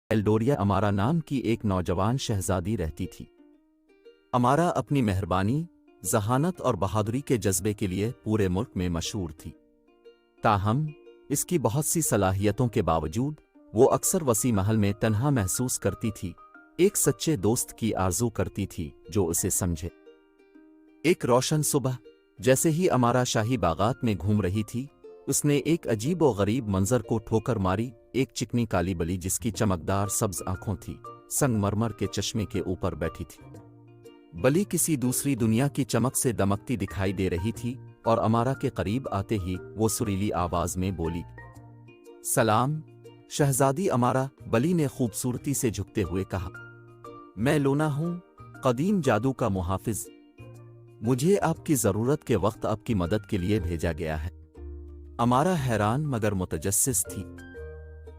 Eldoria अमारा नाम की एक नौजवान शहजादी रहती थी। अमारा अपनी मेहरबानी, ज़हानत और बहादुरी के जज्बे के लिए पूरे मुल्क में मशहूर थी। ताहम इसकी बहुत सी सलाहियतों के बावजूद वो अक्सर वसी महल में तन्हा महसूस करती थी। एक सच्चे दोस्त की आरज़ू करती थी जो उसे समझे। एक रोशन सुबह जैसे ही अमारा शाही बागात में घूम रही थी, उसने एक अजीब व गरीब मंजर को ठोकर मारी। एक चिकनी काली बली जिसकी चमकदार सब्ज आंखों थी, संगमरमर के चश्मे के ऊपर बैठी थी। बली किसी दूसरी दुनिया की चमक से दमकती दिखाई दे रही थी और अमारा के करीब आते ही वो सुरीली आवाज में बोली, सलाम शहजादी अमारा। बली ने खूबसूरती से झुकते हुए कहा, मैं लोना हूं, कदीम जादू का मुहाफिज। मुझे आपकी जरूरत के वक्त आपकी मदद के लिए भेजा गया है। अमारा हैरान मगर मुतजस्सिस थी।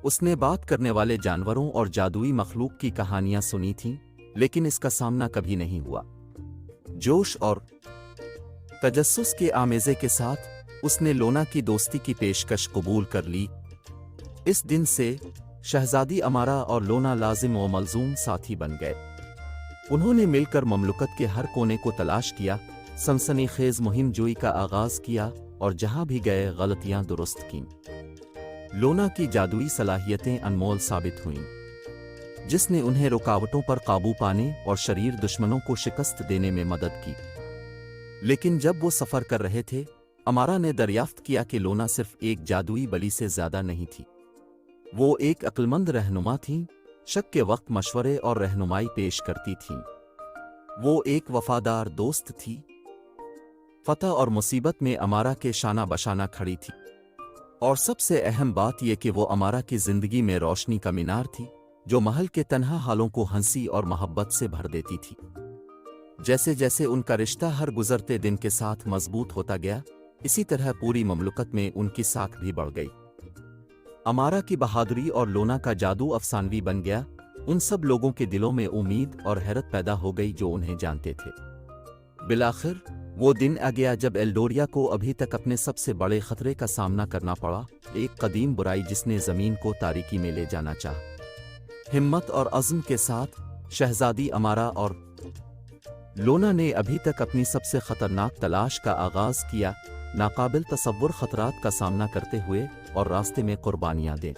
उसने बात करने वाले जानवरों और जादुई मखलूक की कहानियां सुनी थीं, लेकिन इसका सामना कभी नहीं हुआ। जोश और तजस्सुस के आमेज़े के साथ उसने लोना की दोस्ती की पेशकश कबूल कर ली। इस दिन से शहजादी अमारा और लोना लाजिम व मलजूम साथी बन गए। उन्होंने मिलकर ममलुकत के हर कोने को तलाश किया, सनसनीखेज मुहिम जोई का आगाज किया और जहां भी गए गलतियां दुरुस्त कीं। लोना की जादुई सलाहियतें अनमोल साबित हुईं, जिसने उन्हें रुकावटों पर काबू पाने और शरीर दुश्मनों को शिकस्त देने में मदद की। लेकिन जब वो सफ़र कर रहे थे, अमारा ने दरियाफ्त किया कि लोना सिर्फ एक जादुई बली से ज़्यादा नहीं थी। वो एक अक्लमंद रहनुमा थीं, शक के वक्त मशवरे और रहनुमाई पेश करती थीं। वो एक वफादार दोस्त थी, फतह और मुसीबत में अमारा के शाना बशाना खड़ी थी। और सबसे अहम बात यह कि वो अमारा की जिंदगी में रोशनी का मीनार थी, जो महल के तन्हा हालों को हंसी और मोहब्बत से भर देती थी। जैसे जैसे उनका रिश्ता हर गुजरते दिन के साथ मजबूत होता गया, इसी तरह पूरी ममलुकत में उनकी साख भी बढ़ गई। अमारा की बहादुरी और लोना का जादू अफसानवी बन गया। उन सब लोगों के दिलों में उम्मीद और हैरत पैदा हो गई जो उन्हें जानते थे। बिलाखिर वो दिन आ गया जब एल्डोरिया को अभी तक अपने सबसे बड़े खतरे का सामना करना पड़ा, एक कदीम बुराई जिसने जमीन को तारीकी में ले जाना चाहा। हिम्मत और अज़्म के साथ शहजादी अमारा और लोना ने अभी तक अपनी सबसे खतरनाक तलाश का आगाज किया, नाकाबिल तसव्वुर खतरात का सामना करते हुए और रास्ते में कुर्बानियां दें।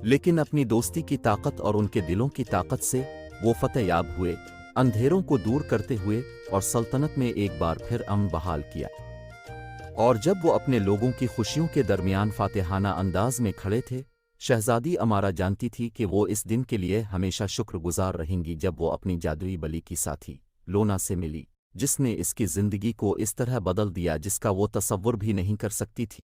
लेकिन अपनी दोस्ती की ताकत और उनके दिलों की ताकत से वो फतेह याब हुए, अंधेरों को दूर करते हुए और सल्तनत में एक बार फिर अमन बहाल किया। और जब वो अपने लोगों की खुशियों के दरमियान फातिहाना अंदाज में खड़े थे, शहजादी अमारा जानती थी कि वो इस दिन के लिए हमेशा शुक्रगुजार रहेंगी जब वो अपनी जादुई बली की साथी लोना से मिली, जिसने इसकी जिंदगी को इस तरह बदल दिया जिसका वो तसव्वुर भी नहीं कर सकती थी।